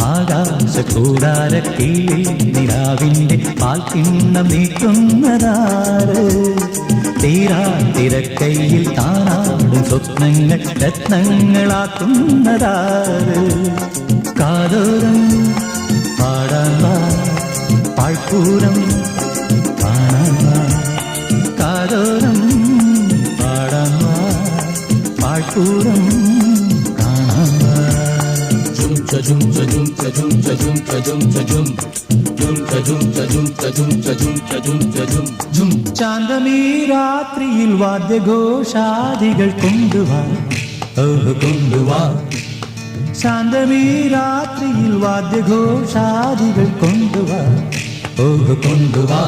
ആകാശകൂടാരക്കീഴിൽ നിലാവിൻ്റെ പാൽക്കിണ്ണം നീക്കുന്നതാര് തീരാതിരക്കൈയിൽ താനാടും സ്വപ്നങ്ങൾ രത്നങ്ങളാക്കുന്നതാര് കാതോരം പാടാൻ പാഴ്പൂരം കാണാൻ കാതോരം പാടാൻ പാഴ്പൂരം ചാന്തമീ രാത്രിയിൽ വാദ്യഘോഷാദികൾ കൊണ്ടുവാ കൊണ്ടുവാ ശാന്തമീ രാത്രിയിൽ വാദ്യഘോഷാദികൾ കൊണ്ടുവാ കൊണ്ടുവാ